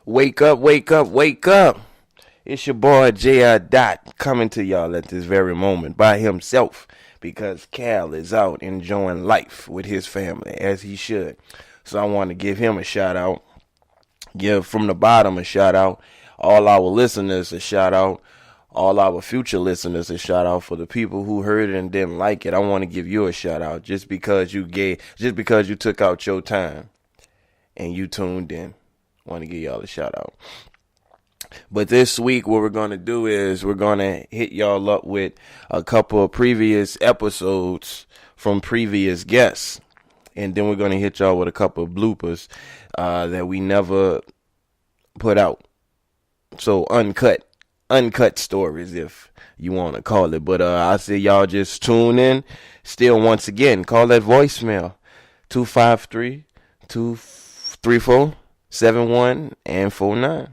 Wake up, wake up, wake up. It's your boy J.I. Dot coming to y'all at this very moment by himself because Cal is out enjoying life with his family as he should. So I want to give him a shout out, give from the bottom a shout out, all our listeners a shout out, all our future listeners a shout out. For the people who heard it and didn't like it, I want to give you a shout out just because you took out your time and you tuned in. I want to give y'all a shout out. But this week, what we're going to do is we're going to hit y'all up with a couple of previous episodes from previous guests. And then we're going to hit y'all with a couple of bloopers that we never put out. So uncut stories, if you want to call it. But I say y'all just tune in. Still, once again, call that voicemail. 253-234-7149.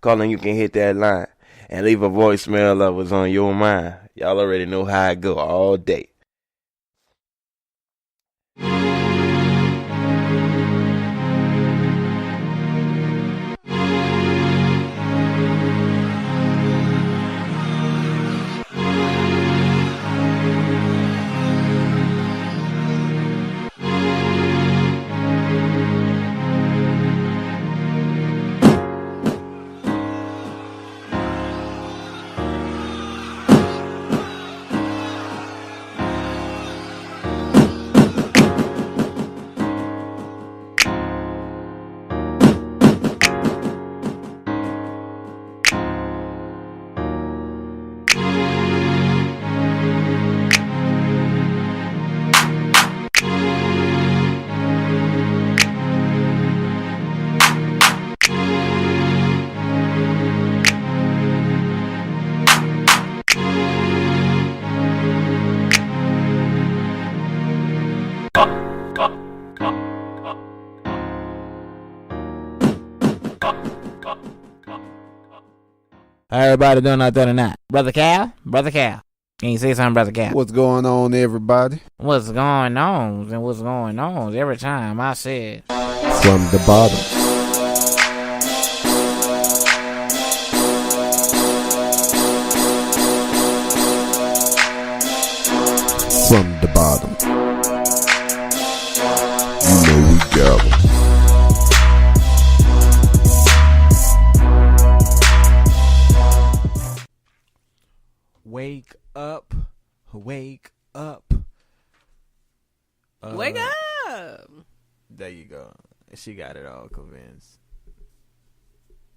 Calling, you can hit that line and leave a voicemail of what's on your mind. Y'all already know how I go all day. How everybody doing out there tonight? Brother Cal? Can you say something, Brother Cal? What's going on, everybody? What's going on? And what's going on? Every time I said From the bottom. From the bottom. You know we got 'em. Wake up. Wake up. Wake up. There you go. She got it all convinced.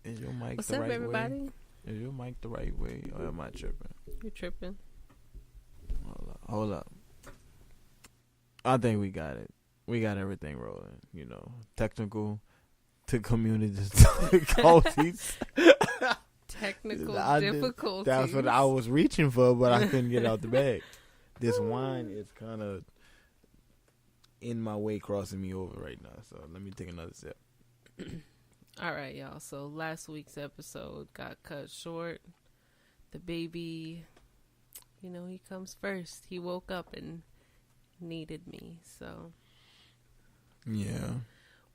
Is your mic What's the up, right everybody? way? Is your mic the right way? Or am I tripping? You tripping. Hold up. I think we got it. We got everything rolling. You know, technical to community difficulties. Technical I difficulties. That's what I was reaching for, but I couldn't get out the bag. This wine is kind of in my way, crossing me over right now. So let me take another sip. All right, y'all. So last week's episode got cut short. The baby, he comes first. He woke up and needed me. So Yeah.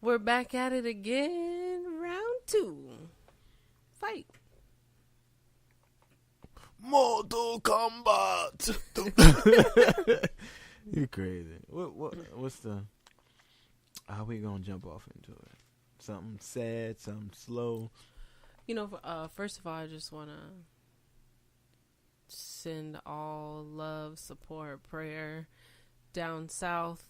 we're back at it again. Round 2. Fight. Mortal Kombat. You crazy. What's the? How we gonna jump off into it? Something sad, something slow. First of all, I just want to send all love, support, prayer down south,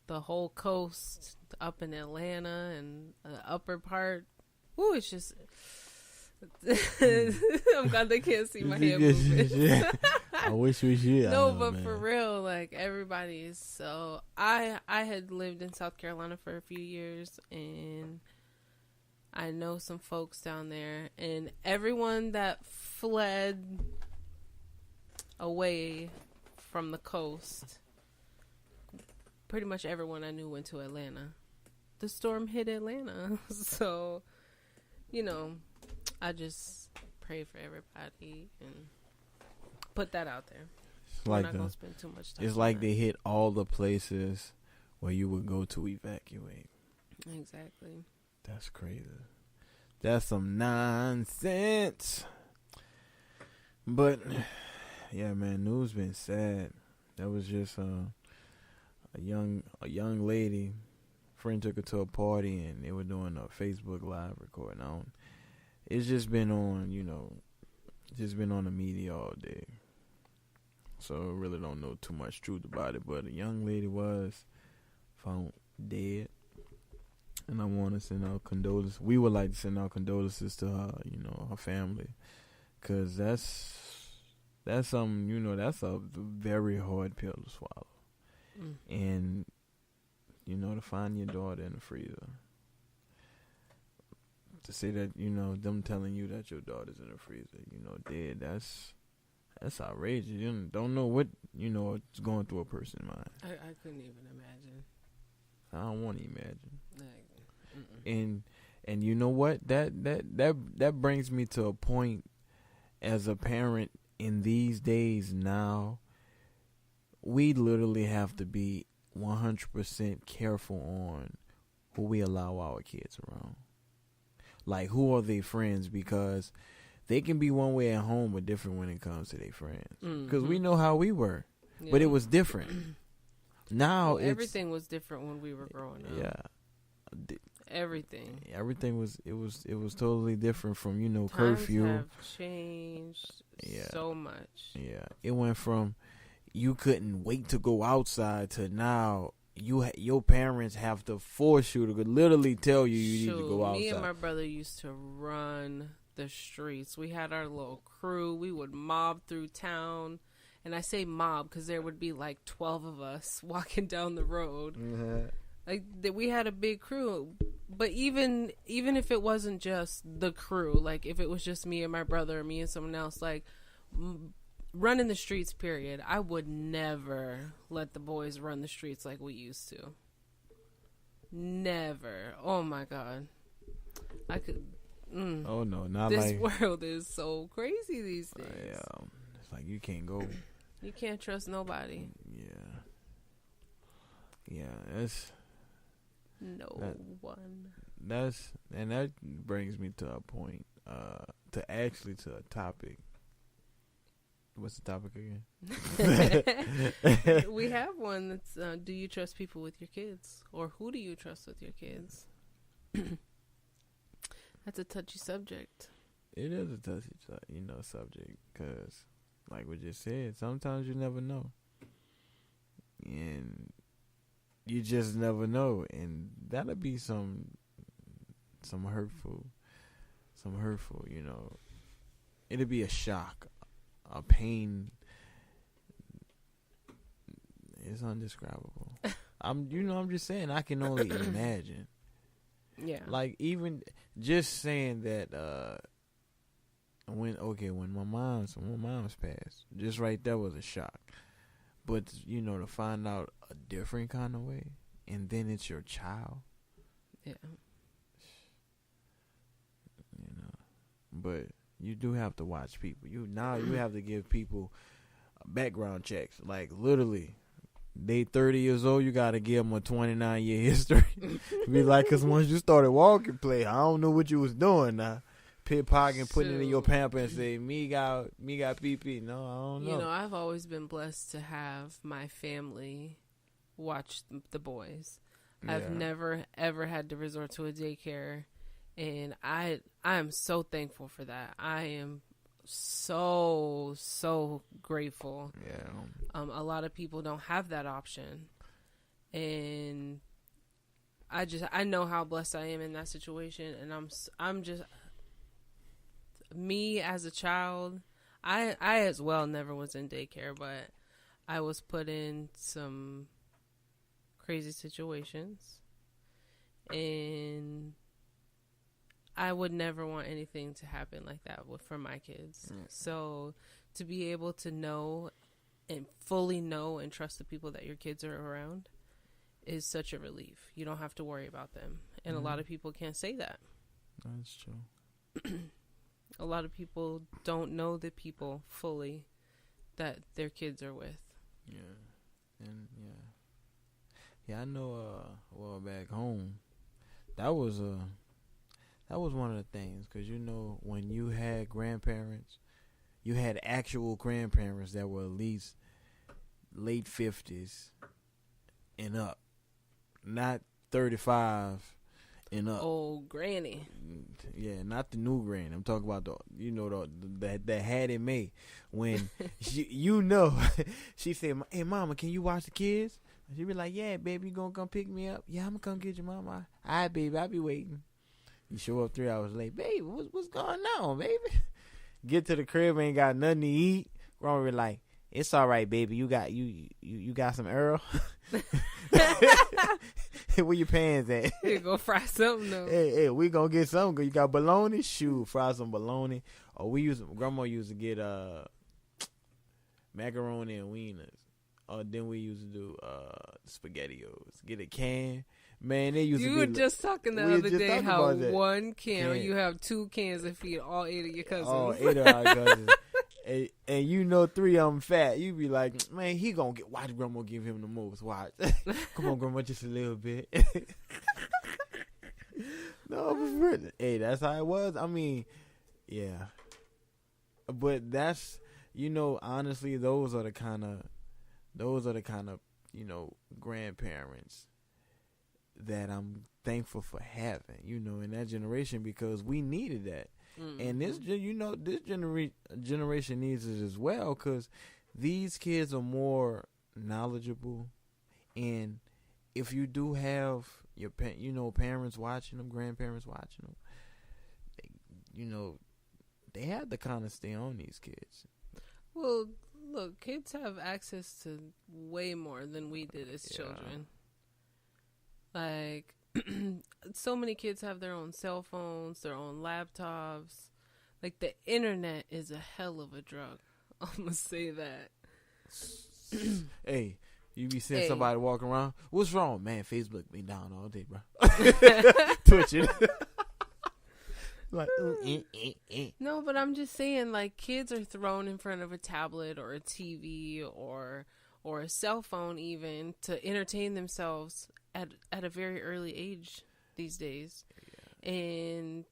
the whole coast, up in Atlanta and the upper part. Ooh, it's just... I'm glad they can't see my hand moving. I wish we should. No, but man, for real, like, everybody is so... I had lived in South Carolina for a few years, and I know some folks down there, and everyone that fled away from the coast, pretty much everyone I knew went to Atlanta. The storm hit Atlanta, so, I just pray for everybody and put that out there. We're not going to spend too much time. It's like they hit all the places where you would go to evacuate. Exactly. That's crazy. That's some nonsense. But yeah, man, news been sad. That was just a young lady. Friend took her to a party and they were doing a Facebook live recording. It's just been on, just been on the media all day. So I really don't know too much truth about it. But a young lady was found dead. And I want to send out condolences. We would like to send out condolences to her, her family. Because that's something, that's a very hard pill to swallow. And, to find your daughter in the freezer. To say that, them telling you that your daughter's in the freezer, dead, that's outrageous. You don't know what, what's going through a person's mind. I couldn't even imagine. I don't want to imagine. Like, And you know what? That brings me to a point as a parent in these days now. We literally have to be 100% careful on who we allow our kids around. Like, who are their friends? Because they can be one way at home, but different when it comes to their friends. Because we know how we were, but it was different. Now everything was different when we were growing up. Yeah, everything was totally different from Times curfew. Have changed so much. Yeah, it went from you couldn't wait to go outside to now your parents have to force you to literally tell you need to go outside. Me and my brother used to run the streets. We had our little crew. We would mob through town. And I say mob because there would be like 12 of us walking down the road. Like we had a big crew. But even if it wasn't just the crew, like if it was just me and my brother or me and someone else, like running the streets, period, I would never let the boys run the streets like we used to. Never. Oh my God. I could. Oh no, not this like this world is so crazy these days. Yeah, it's like you can't go. You can't trust nobody. Yeah, it's one. And that brings me to a point, to a topic. What's the topic again? We have one that's, do you trust people with your kids? Or who do you trust with your kids? That's a touchy subject. It is a touchy, subject, because, like we just said, sometimes you never know, and you just never know, and that'll be some hurtful, it'll be a shock, a pain. It's indescribable. I'm just saying, I can only imagine. Yeah. Like, even just saying that, when my mom's passed, just right there was a shock. But, to find out a different kind of way, and then it's your child. Yeah. But you do have to watch people. You have to give people background checks. Like, literally, they 30 years old, you got to give them a 29-year history. Be like, because once you started walking, I don't know what you was doing now. Pickpocketing, putting it in your pamper and say, me got pee-pee. No, I don't know. I've always been blessed to have my family watch the boys. Yeah. I've never, ever had to resort to a daycare. And I am so thankful for that. I am so grateful. Yeah. A lot of people don't have that option, and I know how blessed I am in that situation, and I'm just me as a child. I as well never was in daycare, but I was put in some crazy situations, and I would never want anything to happen like that for my kids. So to be able to know and fully know and trust the people that your kids are around is such a relief. You don't have to worry about them. And a lot of people can't say that. That's true. A lot of people don't know the people fully that their kids are with. Yeah. And I know, back home, that was that was one of the things, because you know when you had grandparents, you had actual grandparents that were at least late 50s and up, not 35 and up. Old granny. Yeah, not the new granny. I'm talking about the had it made when she said, "Hey, mama, can you watch the kids?" And she be like, "Yeah, baby, you gonna come pick me up? Yeah, I'm gonna come get your mama. All right, baby, I'll be waiting." You show up 3 hours late, baby. What's going on, baby? Get to the crib, ain't got nothing to eat. Grandma be like, "It's all right, baby. You got some Earl." Where your pants at? You go fry something though. Hey, we gonna get something. You got bologna? Shoot, fry some bologna. Or grandma used to get macaroni and wieners. Or then we used to do SpaghettiOs. Get a can. Man, they used to be. You were just talking the other day how one can, or you have 2 cans that feed all 8 of your cousins. All 8 of our cousins. And you know 3 of them fat. You be like, man, he gonna get. Watch grandma give him the most. Watch. Come on, grandma, just a little bit. No, hey, that's how it was. I mean, yeah. But that's, honestly, those are the kind of, grandparents that I'm thankful for having, in that generation, because we needed that. Mm-hmm. And this generation needs it as well, because these kids are more knowledgeable. And if you do have your parents watching them, grandparents watching them, they have to kind of stay on these kids. Well, look, kids have access to way more than we did as children. Like, so many kids have their own cell phones, their own laptops. Like, the internet is a hell of a drug. I'm going to say that. Hey, you be seeing somebody walking around. What's wrong? Man, Facebook been down all day, bro. Twitching. Like, No, but I'm just saying, like, kids are thrown in front of a tablet or a TV or a cell phone even to entertain themselves at a very early age these days. Yeah. And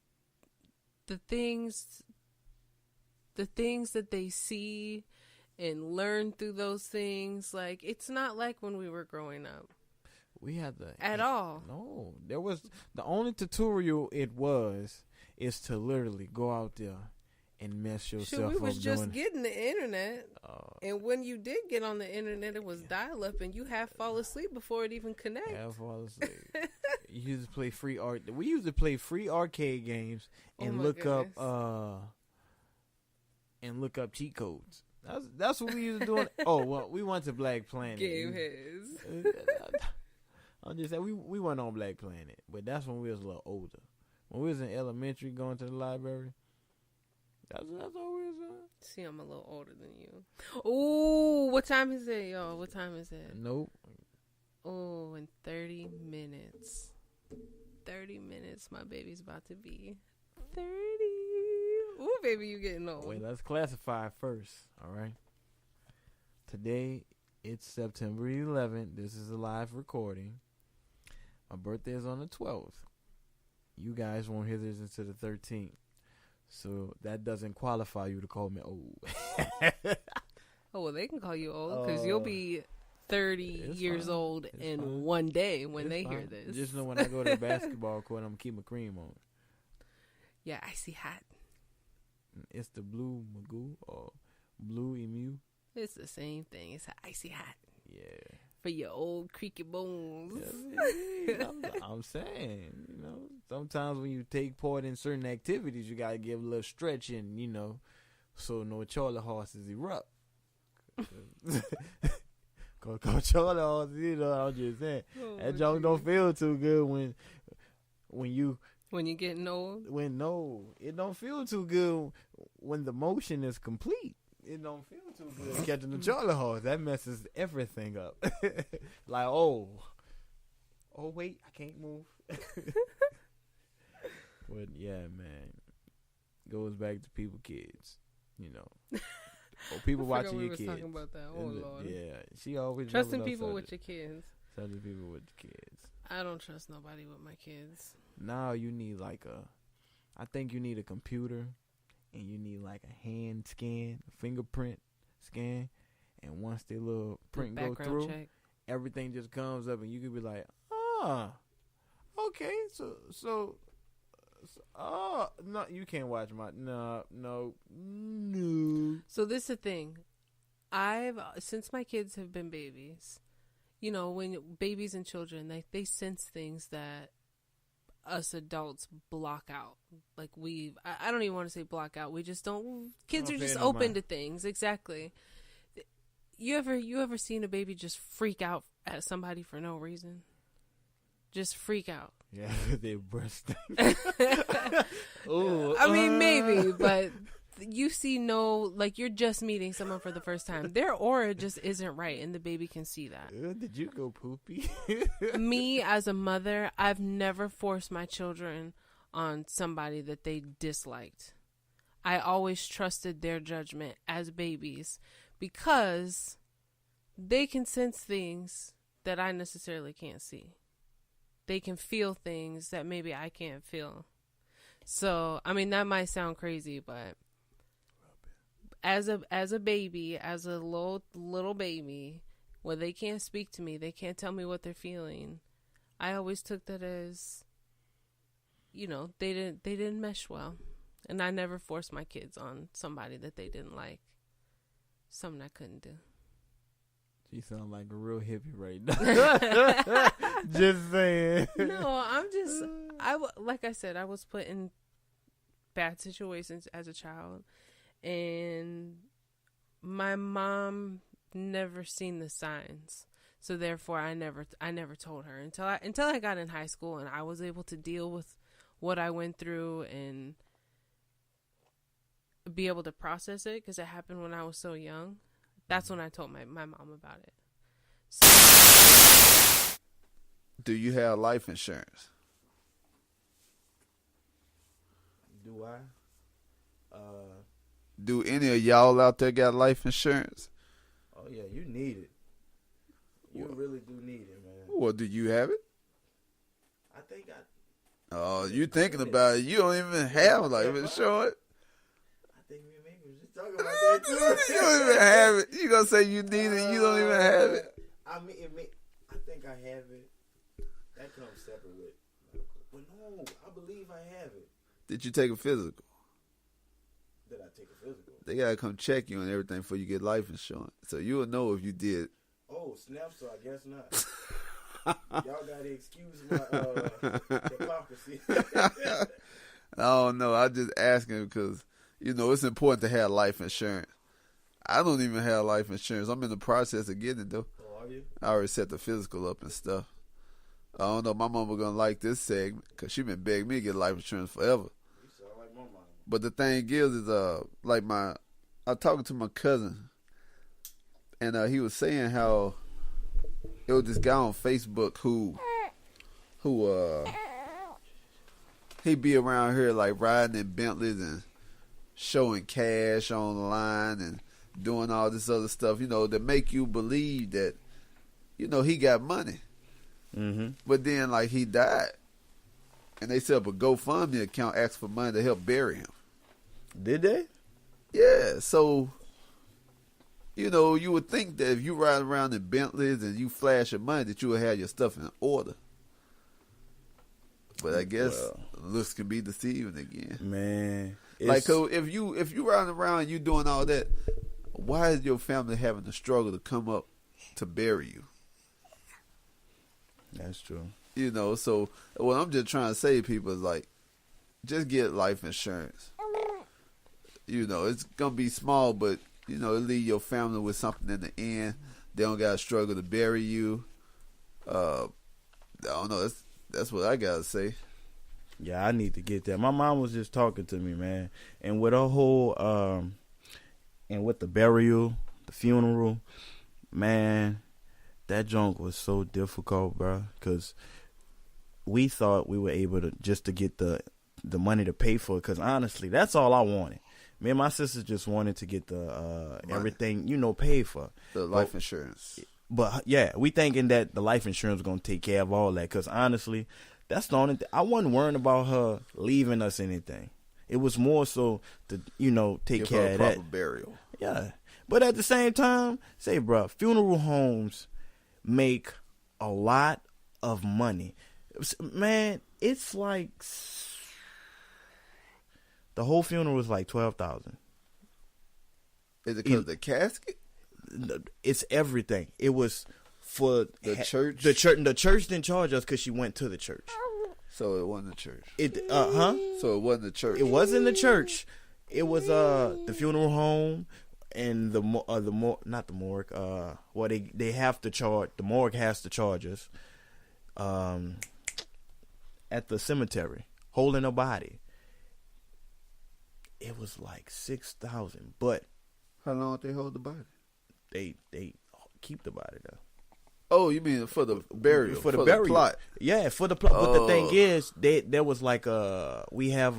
the things that they see and learn through those things, like, it's not like when we were growing up. We had at all. No, there was the only tutorial is to literally go out there and mess yourself up. We was just getting the internet, and when you did get on the internet, it was dial up, and you half fall asleep before it even connect. Half fall asleep. You used to play We used to play free arcade games and look up cheat codes. That's what we used to do. Oh well, we went to Black Planet. Game his. I'm just saying we went on Black Planet, but that's when we was a little older. When we was in elementary, going to the library. That's all we was doing. See, I'm a little older than you. Oh, what time is it, y'all? What time is it? Nope. Oh, in 30 minutes. 30 minutes, my baby's about to be 30. Ooh, baby, you getting old. Wait, let's classify first, all right? Today, it's September 11th. This is a live recording. My birthday is on the 12th. You guys won't hear this until the 13th. So that doesn't qualify you to call me old. Oh, well, they can call you old because you'll be 30 years old in one day when they hear this. Just know when I go to the basketball court, I'm going to keep my cream on. Yeah, icy hot. It's the blue magoo or blue emu. It's the same thing. It's icy hot. Yeah. For your old creaky bones. Yeah, I'm saying, sometimes when you take part in certain activities, you got to give a little stretching, so no Charlie horses erupt. Cause Charlie horses, I'm just saying, that junk don't feel too good when you getting old. It don't feel too good when the motion is complete. It don't feel too good catching the Charlie horse. That messes everything up. Like, oh wait, I can't move. But yeah, man, goes back to people, kids. Or people watching your kids. Talking about that. Oh Lord. Yeah, she always trusting people with your kids. Trusting people with your kids. I don't trust nobody with my kids. Now you need like a I think you need a computer, and you need like a hand scan, a fingerprint scan, and once the little print go through, check. everything just comes up, and you can be like, okay, so, no, you can't watch my no. So this is the thing. Since my kids have been babies, you know, when babies and children, they sense things that us adults block out. Like I don't even want to say block out. We just don't. Kids are just open to things. Exactly. You ever seen a baby just freak out at somebody for no reason? Just freak out. Yeah, they burst. Ooh, I mean, maybe, but you see like you're just meeting someone for the first time. Their aura just isn't right, and the baby can see that. Did you go poopy? Me, as a mother, I've never forced my children on somebody that they disliked. I always trusted their judgment as babies because they can sense things that I necessarily can't see. They can feel things that maybe I can't feel. So, I mean, that might sound crazy, but as a baby, as a little baby, where they can't speak to me, they can't tell me what they're feeling, I always took that as, you know, they didn't mesh well. And I never forced my kids on somebody that they didn't like. Something I couldn't do. You sound like a real hippie right now. Just saying. No, I'm just, like I said, I was put in bad situations as a child. And my mom never seen the signs. So therefore I never told her until I got in high school and I was able to deal with what I went through and be able to process it, because it happened when I was so young. That's when I told my mom about it. So, Do you have life insurance? Do I? Do any of y'all out there got life insurance? Oh yeah, you need it. You really do need it, man. Well, do you have it? I think I. Oh, you thinking about it? You don't even have life insurance. I think me and Ming was just talking about that too. You don't even have it. You gonna say you need it? You don't even have it. I think I have it. That comes separate with. But no, I believe I have it. Did you take a physical? Did I take a physical? They gotta come check you and everything before you get life insurance. So you'll know if you did. Oh, snap! So I guess not. Y'all gotta excuse my hypocrisy. I don't know. I just asking because it's important to have life insurance. I don't even have life insurance. I'm in the process of getting it though. Oh, are you? I already set the physical up and stuff. I don't know. My mama gonna like this segment because she been begging me to get life insurance forever. You sound like my mama. But the thing is like I talking to my cousin, and he was saying how it was this guy on Facebook who he be around here like riding in Bentleys and showing cash on the line and doing all this other stuff, that make you believe that, he got money. Mm-hmm. But then, like, he died, and they set up a GoFundMe account, asked for money to help bury him. Did they? Yeah, so, you would think that if you ride around in Bentleys and you flash your money, that you would have your stuff in order. But I guess looks can be deceiving again. Man. Like, so if you riding around and you doing all that, why is your family having to struggle to come up to bury you? That's true. So what I'm just trying to say to people is like, just get life insurance. It's gonna be small, but it'll leave your family with something in the end. They don't gotta struggle to bury you. I don't know. That's what I gotta say. Yeah, I need to get that. My mom was just talking to me, man, and with her whole and with the burial, the funeral, man, that junk was so difficult, bro, because we thought we were able to get the money to pay for it, because honestly, that's all I wanted. Me and my sister just wanted to get the everything, paid for. The life insurance. But yeah, we thinking that the life insurance was going to take care of all that, because honestly, That's the only thing. I wasn't worrying about her leaving us anything. It was more so to, take Give care her a of proper that. burial. Yeah. But at the same time, say, bro, funeral homes make a lot of money. Man, it's like the whole funeral was like $12,000. Is it because of the casket? It's everything. It was for The church? The church didn't charge us because she went to the church. So it wasn't the church. So it wasn't the church. it wasn't the church. It was the funeral home and not the morgue. Well, they have to charge. The morgue has to charge us. At the cemetery, holding a body. It was like $6,000, but How long did they hold the body? they keep the body though. Oh, you mean for the burial? For the burial. plot? Yeah, for the plot. But the thing Oh. is, there was like we have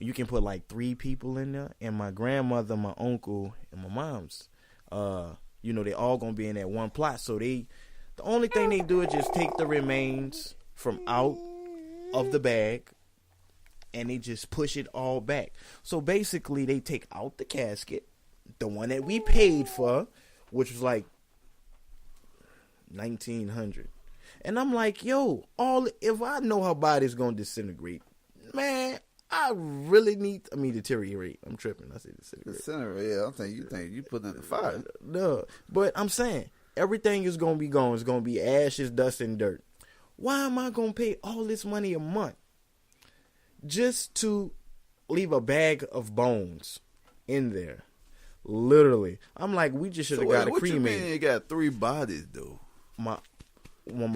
you can put like 3 people in there, and my grandmother, my uncle, and my mom's. They all gonna be in that one plot. So the only thing they do is just take the remains from out of the bag, and they just push it all back. So basically, they take out the casket, the one that we paid for, which was like $1,900, and I'm like, yo, if I know her body's gonna disintegrate, man, I really deteriorate. I'm tripping. I said The disintegrate. center, yeah. I think you put it in the fire. No, but I'm saying everything is gonna be gone. It's gonna be ashes, dust, and dirt. Why am I gonna pay all this money a month just to leave a bag of bones in there? Literally, I'm like, we just should have got a What you mean cremated. you got 3 bodies though? My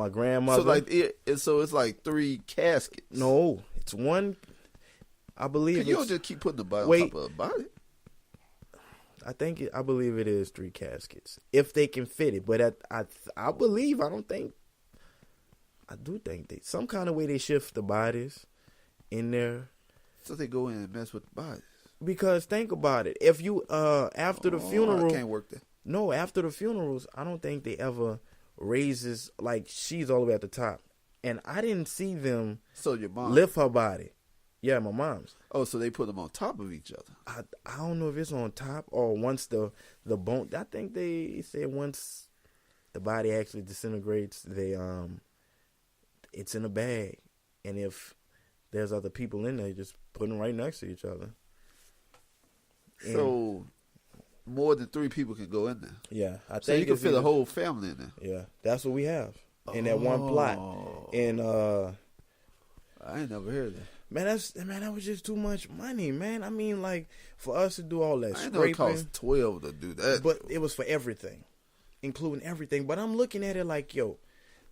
grandmother. So like it's like 3 caskets. No, it's one. I believe You don't it's, just keep putting the body Wait. on top of the body. I believe it is 3 caskets if they can fit it. But I do think they some kind of way they shift the bodies in there. So they go in and mess with the bodies. Because think about it, if you after the funeral, I can't work that. no, after the funerals, I don't think they ever raises like she's all the way at the top, and I didn't see them So your mom lift her body. Yeah, my mom's. Oh, so they put them on top of each other. I don't know if it's on top or once the bone. I think they said once the body actually disintegrates, it's in a bag, and if there's other people in there, just put them right next to each other. And, So more than 3 people can go in there. yeah, I think So you can it's fit a either- whole family in there. Yeah, that's what we have in that one plot. And I ain't never heard that. that was just too much money, man. I mean, like for us to do all that I didn't know it scraping, cost 12 to do that. but it was for everything, including everything. But I'm looking at it like, yo,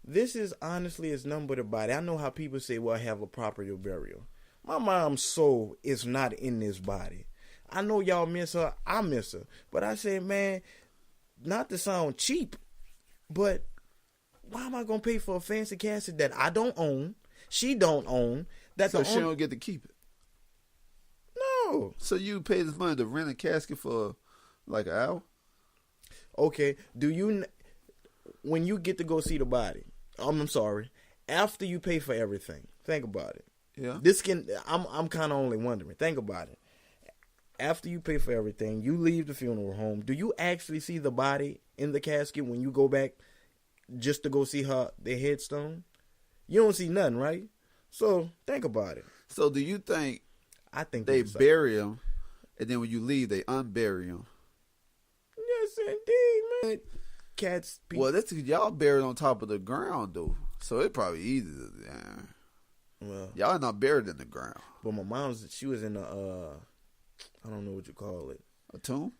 this is honestly is nothing but a body. I know how people say, well, I have a property burial. My mom's soul is not in this body. I know y'all miss her. I miss her. But I said, man, not to sound cheap, but why am I going to pay for a fancy casket that I don't own? She don't own. That's so the she only... don't get to keep it. No. So you pay this money to rent a casket for like an hour? Okay. When you get to go see the body, I'm sorry, after you pay for everything, think about it. Yeah. I'm kind of only wondering. Think about it. After you pay for everything, you leave the funeral home. Do you actually see the body in the casket when you go back just to go see their headstone? You don't see nothing, right? So think about it. So do you think I think they it's like- bury them, and then when you leave, they unbury them? Yes, indeed, man. Cats. Well, that's y'all buried on top of the ground, though. So it probably easy. Well, Y'all not buried in the ground. but my mom's. She was in a. I don't know what you call it. A tomb?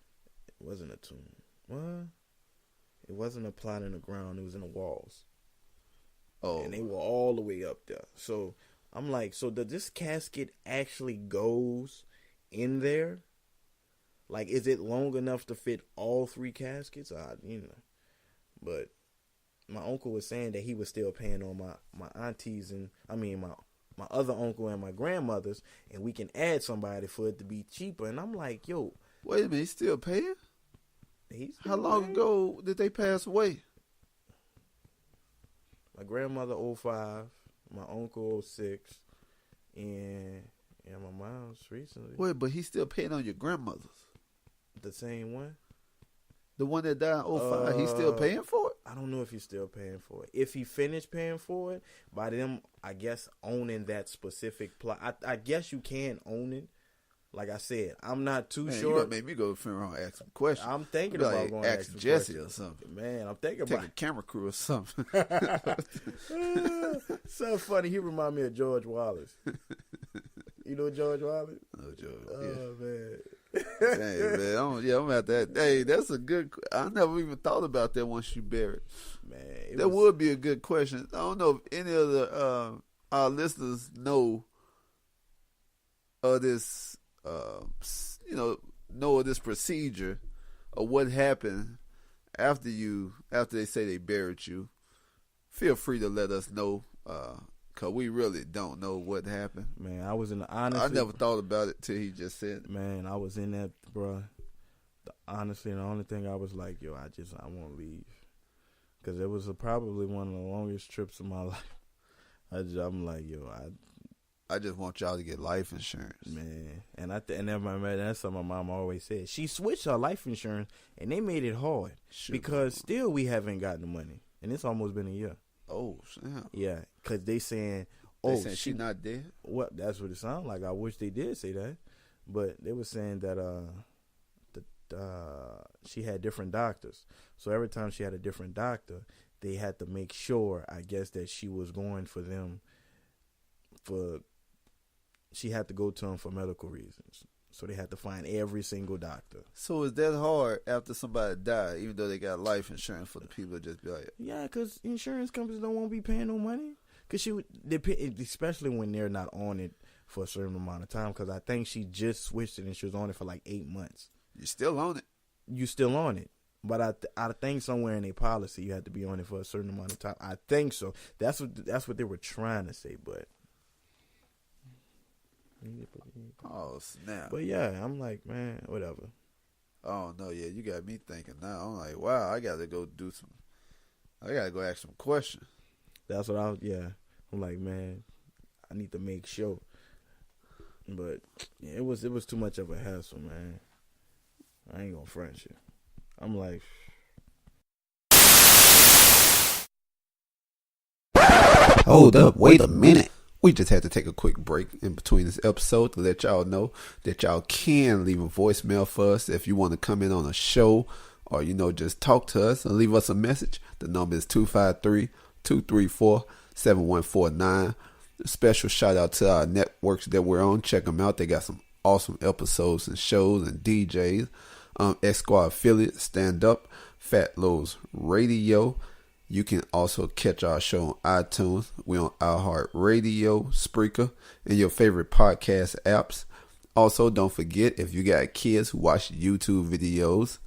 It wasn't a tomb. What? It wasn't a plot in the ground. It was in the walls. Oh, And they were all the way up there. So I'm like, so does this casket actually goes in there? Like, is it long enough to fit all 3 caskets? But my uncle was saying that he was still paying on my aunties and my other uncle and my grandmothers, and we can add somebody for it to be cheaper. And I'm like, yo, wait a minute, he's still paying? he's How long ago did they pass away? My grandmother 05, My uncle 06, and my mom's recently. Wait, but he's still paying on your grandmother's. The same one? The one that died in 05, he's still paying for it? I don't know if he's still paying for it. If he finished paying for it, by them, I guess, owning that specific plot. I guess you can own it. Like I said, I'm not too sure. You gonna make me go to the funeral and ask some questions. I'm thinking about going to ask Jesse or something. Man, I'm thinking Take about a camera crew or something. So funny. He remind me of George Wallace. You know George Wallace? Oh, George. Oh, man. Hey, man. I'm at that. Hey, that's a good. I never even thought about that once you buried. Man, That would be a good question. I don't know if any of the our listeners know of this. Know of this procedure or what happened after they say they buried you. Feel free to let us know, cause we really don't know what happened. Man, I was in the honestly. I never thought about it till he just said it. Man, I was in that, bro. Honestly, the only thing I was like, yo, I won't leave, cause it was probably one of the longest trips of my life. I'm like, yo, I just want y'all to get life insurance, man. And that's something my mom always said. She switched her life insurance, and they made it hard because still we haven't gotten the money, and it's almost been a year. Oh, snap. Yeah, because they saying, she's not dead. What? That's what it sounds like. I wish they did say that, but they were saying that she had different doctors. So every time she had a different doctor, they had to make sure, I guess, that she was going for them she had to go to them for medical reasons. So they had to find every single doctor. So is that hard after somebody died, even though they got life insurance, for the people to just be like, yeah, because insurance companies don't want to be paying no money. Because especially when they're not on it for a certain amount of time. Because I think she just switched it and she was on it for like 8 months. you still on it? You still on it. But I think somewhere in a policy you had to be on it for a certain amount of time. I think so. That's what they were trying to say, but. Oh, snap. But yeah, I'm like, man, whatever. Oh, no, yeah, you got me thinking now. I'm like, wow, I got to go ask some questions. That's what I'm like, man, I need to make sure. But yeah, it was too much of a hassle, man. I ain't gonna front you. I'm like, hold up, wait a minute. We just had to take a quick break in between this episode to let y'all know that y'all can leave a voicemail for us if you want to come in on a show or, just talk to us and leave us a message. The number is 253-234-7149. A special shout out to our networks that we're on. Check them out. They got some awesome episodes and shows and DJs. X Squad affiliate, Stand Up, Fat Lowe's Radio. You can also catch our show on iTunes. We're on iHeartRadio, Spreaker, and your favorite podcast apps. Also, don't forget, if you got kids who watch YouTube videos,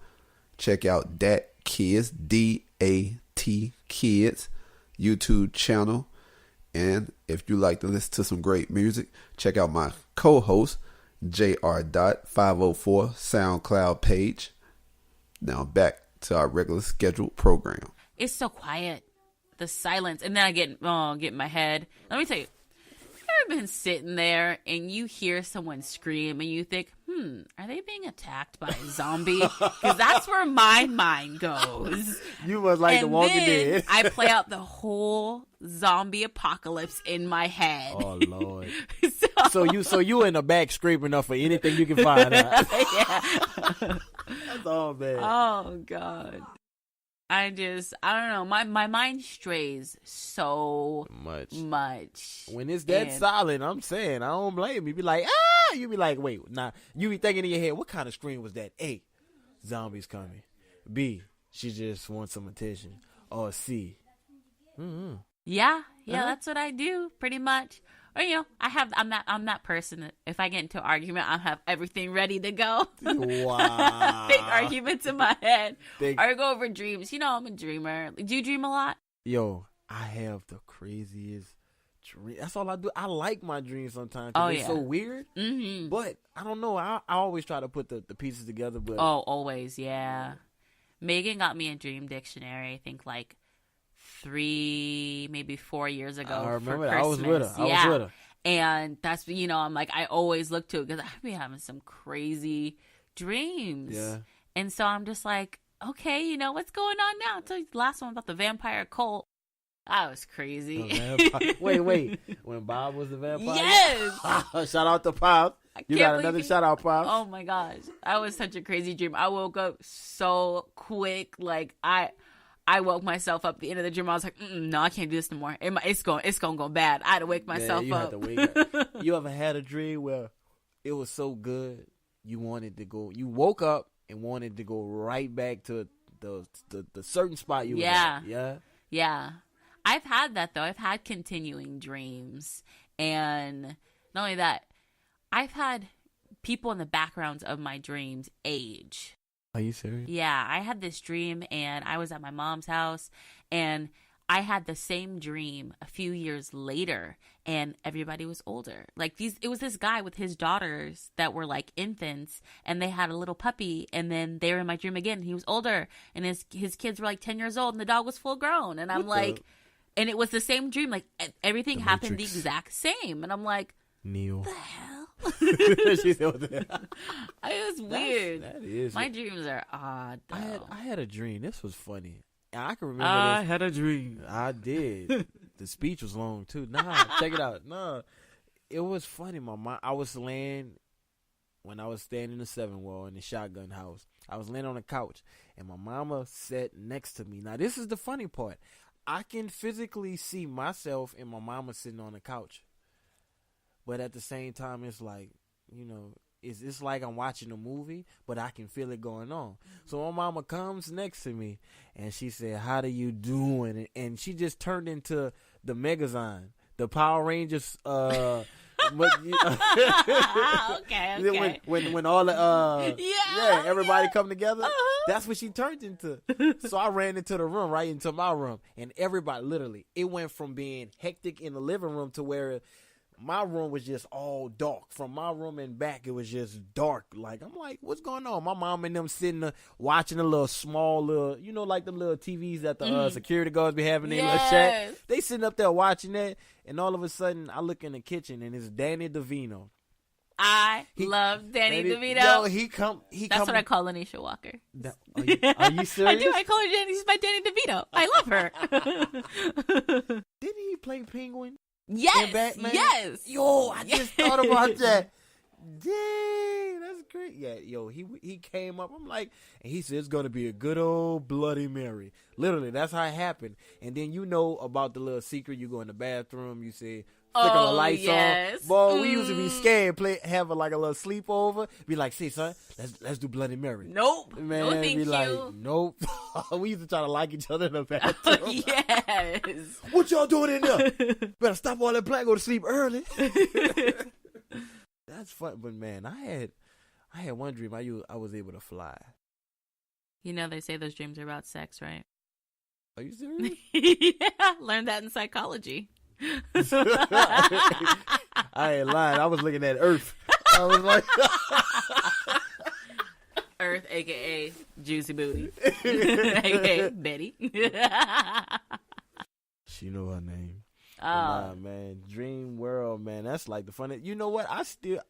check out Dat Kids, DAT Kids, YouTube channel. And if you like to listen to some great music, check out my co-host, JR.504 SoundCloud page. Now back to our regular scheduled program. It's so quiet. The silence. And then I get in my head. Let me tell you. Ever been sitting there and you hear someone scream and you think, are they being attacked by a zombie? Because that's where my mind goes. You was like The Walking Dead. I play out the whole zombie apocalypse in my head. Oh Lord. So you in the back scraping up for anything you can find. Yeah. That's all bad. Oh God. I don't know. My mind strays so much. When it's that silent, I'm saying, I don't blame you. You be like, you be like, wait, nah. You be thinking in your head, what kind of scream was that? A, zombies coming. B, she just wants some attention. Or C. Mm-hmm. Yeah, that's what I do pretty much. Or I'm that person that if I get into an argument, I have everything ready to go. Wow. Big arguments in my head. Or go over dreams. I'm a dreamer. Do you dream a lot? Yo, I have the craziest dream. That's all I do. I like my dreams sometimes. Oh, they're so weird. Mm-hmm. But I don't know. I always try to put the pieces together. But always, yeah. Megan got me a dream dictionary, I think like 3, maybe 4 years ago. I remember for that. I was with her. Christmas. I Yeah. was with her. And that's, I'm like, I always look to it because I've been having some crazy dreams. Yeah. And so I'm just like, okay, what's going on now? I told you the last one about the vampire cult. That was crazy. Wait. When Bob was the vampire? Yes. Shout out to Pop. You got another shout out, Pop. Oh my gosh. That was such a crazy dream. I woke up so quick. Like I woke myself up at the end of the dream. I was like, no, I can't do this no more. It's going to go bad. I had to wake myself you up. Had to wake up. You ever had a dream where it was so good you wanted to go, you woke up and wanted to go right back to the certain spot you were at? Yeah. Yeah. I've had that though. I've had continuing dreams. And not only that, I've had people in the backgrounds of my dreams age. Are you serious? Yeah, I had this dream and I was at my mom's house and I had the same dream a few years later and everybody was older. Like it was this guy with his daughters that were like infants and they had a little puppy and then they were in my dream again. He was older and his kids were like 10 years old and the dog was full grown. And I'm like, and it was the same dream. Like everything happened the exact same. And I'm like, Neo. what the hell? She said, what the hell? It was weird. That is. My dreams are odd though. I had a dream. This was funny. I can remember I this. had a dream. I did. The speech was long too. Nah, check it out. Nah, it was funny. My mom. I was laying when I was staying in the 7 wall in the shotgun house. I was laying on the couch, and my mama sat next to me. Now this is the funny part. I can physically see myself and my mama sitting on the couch, but at the same time, it's like, it's like I'm watching a movie, but I can feel it going on. So my mama comes next to me, and she said, "How do you doing?" And she just turned into the Megazine, the Power Rangers. Okay. When all the everybody come together, that's what she turned into. So I ran into the room, right into my room, and everybody literally, it went from being hectic in the living room to where my room was just all dark. From my room and back, it was just dark. Like, I'm like, what's going on? My mom and them sitting there watching a little small like the little TVs that the security guards be having in their little shack. They sitting up there watching that, and all of a sudden, I look in the kitchen, and it's Danny DeVito. I love Danny DeVito. Yo, he come. That's what I call Anisha Walker. Are you serious? I do. I call her Danny. She's my Danny DeVito. I love her. Didn't he play Penguin? Yes. Batman? Yes. Yo, I just thought about that. Dang, that's great. Yeah, yo, he came up. I'm like, and he said it's gonna be a good old Bloody Mary. Literally, that's how it happened. And then about the little secret. You go in the bathroom. You say, flicker the lights on. Boy, we used to be scared. Have a little sleepover. Be like, see, son, let's do Bloody Mary. Nope. Man, no, thank be you. like, nope. We used to try to like each other in the bathroom. Yes. What y'all doing in there? Better stop all that play. Go to sleep early. That's fun, but man, I had one dream. I was able to fly. They say those dreams are about sex, right? Are you serious? Yeah, learned that in psychology. I ain't lying. I was looking at Earth. I was like, Earth, aka Juicy Booty, aka Betty. She know her name. Nah, man, Dream World, man. That's like the funny. You know what?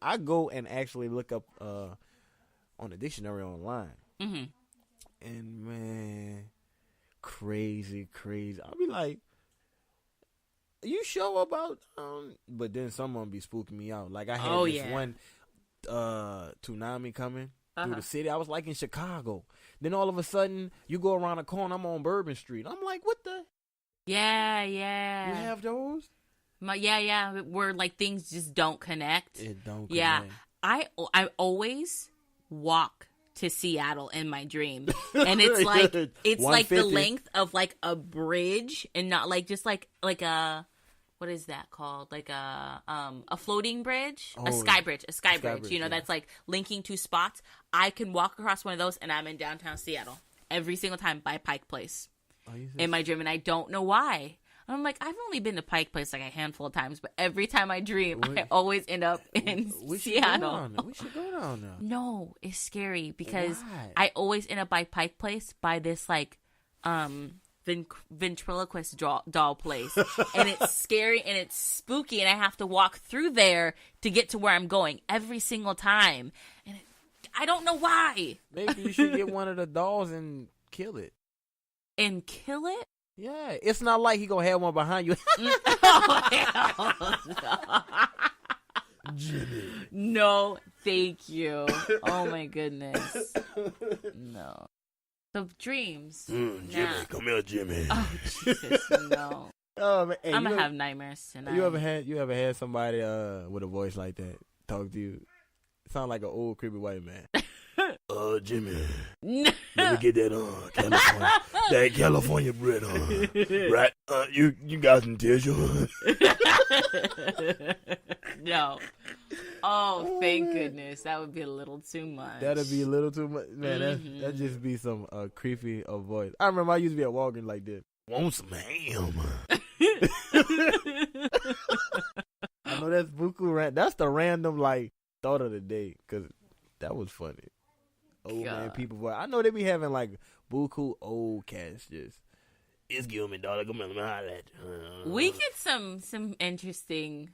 I go and actually look up on the dictionary online, and man, crazy. I'll be like, you sure about? But then someone be spooking me out. Like I had this one tsunami coming through the city. I was like in Chicago. Then all of a sudden, you go around the corner. I'm on Bourbon Street. I'm like, what the? Yeah. You have those? Where like things just don't connect. It don't. Yeah, connect. I always walk to Seattle in my dream, and it's like like the length of like a bridge, and not like just like a. What is that called? Like a floating bridge, a sky bridge. That's like linking two spots. I can walk across one of those, and I'm in downtown Seattle every single time by Pike Place in my dream, and I don't know why. I'm like, I've only been to Pike Place like a handful of times, but every time I dream, I always end up in Seattle. We should go down there. No, it's scary because Why? I always end up by Pike Place by this like ventriloquist doll place, and it's scary and it's spooky, and I have to walk through there to get to where I'm going every single time, and I don't know why. Maybe you should get one of the dolls and kill it. And kill it? Yeah, it's not like he gonna have one behind you. Jimmy. No, thank you. Oh my goodness. No. So dreams. Jimmy, Nah. come here, Jimmy. Oh Jesus, no. Oh man, hey, I'm gonna have nightmares tonight. You ever had somebody with a voice like that talk to you? Sound like an old creepy white man. Jimmy, No. let me get that California bread on. Right? You got some tissue. No. Oh, thank goodness. That would be a little too much. That'd be a little too much, man. That just be some creepy voice. I remember I used to be at Walgreens like this. Want some ham? I know that's buku that's the random like thought of the day because that was funny. Old man people voice. I know they be having like buku old cats just. Excuse me, daughter. Come on, let me holler at you. We get some interesting,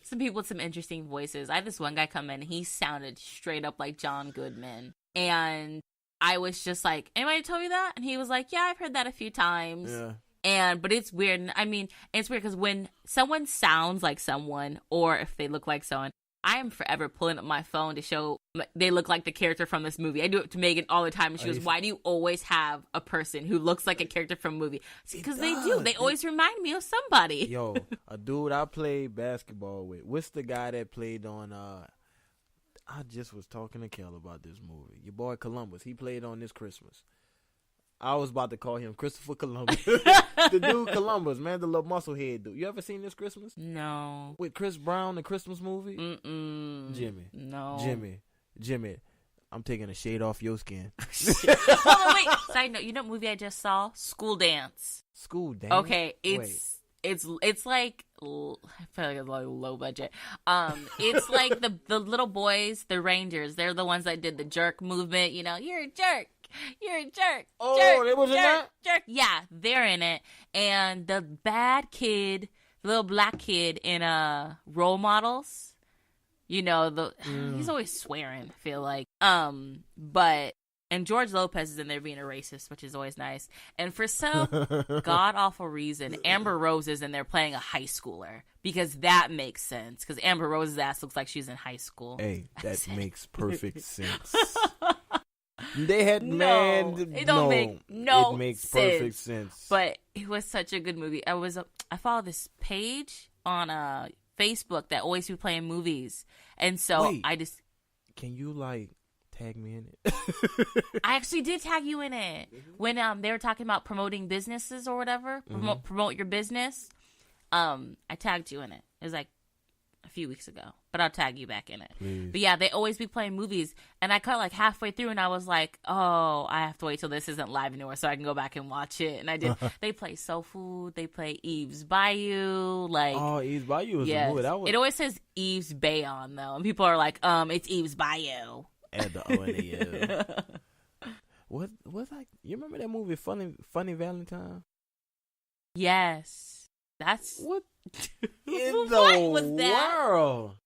some people with some interesting voices. I had this one guy come in. He sounded straight up like John Goodman, and I was just like, "Anybody told you that?" And he was like, "Yeah, I've heard that a few times." Yeah. But it's weird. I mean, it's weird because when someone sounds like someone, or if they look like someone, I am forever pulling up my phone to show they look like the character from this movie. I do it to Megan all the time, and she goes, "Why do you always have a person who looks like a character from a movie?" Because they do. They always remind me of somebody. Yo, a dude I played basketball with. What's the guy that played on? I just was talking to Kel about this movie. Your boy Columbus. He played on This Christmas. I was about to call him Christopher Columbus. The dude Columbus, man, the little muscle head dude. You ever seen This Christmas? No. With Chris Brown, the Christmas movie? Mm-mm. Jimmy. No. Jimmy, I'm taking a shade off your skin. Hold on, wait. Side note, you know what movie I just saw? School Dance. School Dance? Okay, it's like I feel like it's like low budget. It's like the little boys, the Rangers. They're the ones that did the jerk movement. You know, you're a jerk. You're a jerk. Oh, jerk, they was in that? Jerk. Yeah, they're in it. And the bad kid, the little black kid in Role Models. You know, he's always swearing, I feel like. And George Lopez is in there being a racist, which is always nice. And for some god-awful reason, Amber Rose is in there playing a high schooler. Because that makes sense. Because Amber Rose's ass looks like she's in high school. Hey, that makes perfect sense. They had It makes perfect sense. But it was such a good movie. I follow this page on Facebook that always be playing movies, and so Wait. I just Can you like tag me in it? I actually did tag you in it when they were talking about promoting businesses or whatever. Promote your business. I tagged you in it. It was like a few weeks ago, but I'll tag you back in it. Please. But yeah, they always be playing movies, and I cut like halfway through, and I was like, "Oh, I have to wait till this isn't live anymore so I can go back and watch it." And I did. They play Soul Food, they play Eve's Bayou, like Eve's Bayou was a movie. That was it always says Eve's Bay on though, and people are like, it's Eve's Bayou. at the O and the L. What like? You remember that movie, Funny Valentine? Yes, that's What in the was that? world?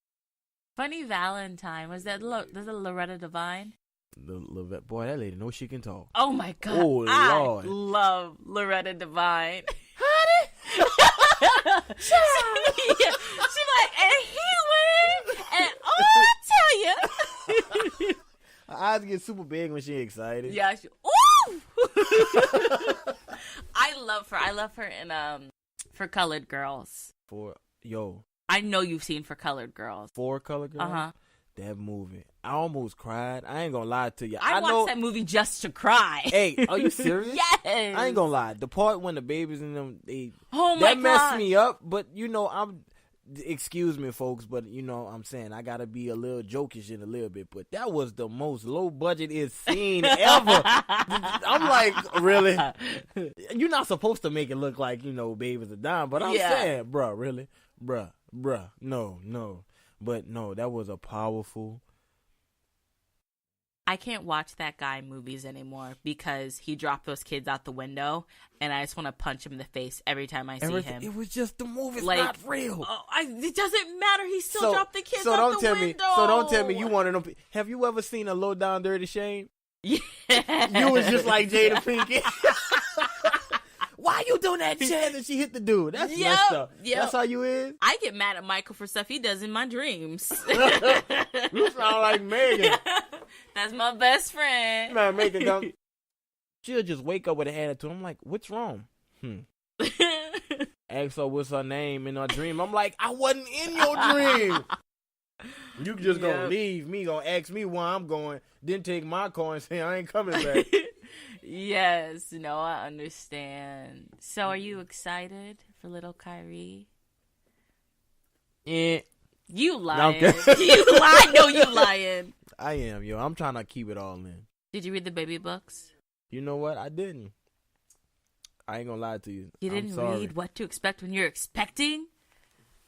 Funny Valentine. Was that Loretta Devine? Boy, that lady knows she can talk. Oh my god! Oh, I Lord. love Loretta Devine. Honey, She's like, and he went, and I tell you. her eyes get super big when she excited. Yeah. Ooh. I love her. I love her in For Colored Girls. I know you've seen For Colored Girls. Four Color Girl. That movie, I almost cried. I ain't gonna lie to you. I watched that movie just to cry. Hey, are you serious? Yes. I ain't gonna lie. The part when the babies in them, Oh my that messed gosh. me up. But you know, excuse me, folks, but you know, I'm saying I gotta be a little jokish in a little bit. But that was the most low budget scene ever. I'm like, really? You're not supposed to make it look like babies are dying, but I'm saying, bruh, really, bruh, no. But no, that was a powerful I can't watch that guy in movies anymore because he dropped those kids out the window, and I just want to punch him in the face every time I see him. It was just the movie. It's Like, not real. It doesn't matter. He still dropped the kids out the window. So don't tell me you one of them. Have you ever seen a Low Down Dirty Shame? Yeah. You was just like Jada Pinkett. Why you doing that, Chad? And she hit the dude. That's messed up. Yep. That's how you is? I get mad at Michael for stuff he does in my dreams. You sound like Megan. That's my best friend. Man, Megan come. She'll just wake up with an attitude. I'm like, what's wrong? Ask her what's her name in her dream. I'm like, I wasn't in your dream. You just gonna leave me, gonna ask me where I'm going, then take my car and say I ain't coming back. Yes, no, I understand. So are you excited for little Kyrie? Yeah. You lying. Okay. You lying. I know you lying. I am, yo. I'm trying to keep it all in. Did you read the baby books? You know what? I didn't. I ain't gonna lie to you. You didn't read what to expect when you're expecting?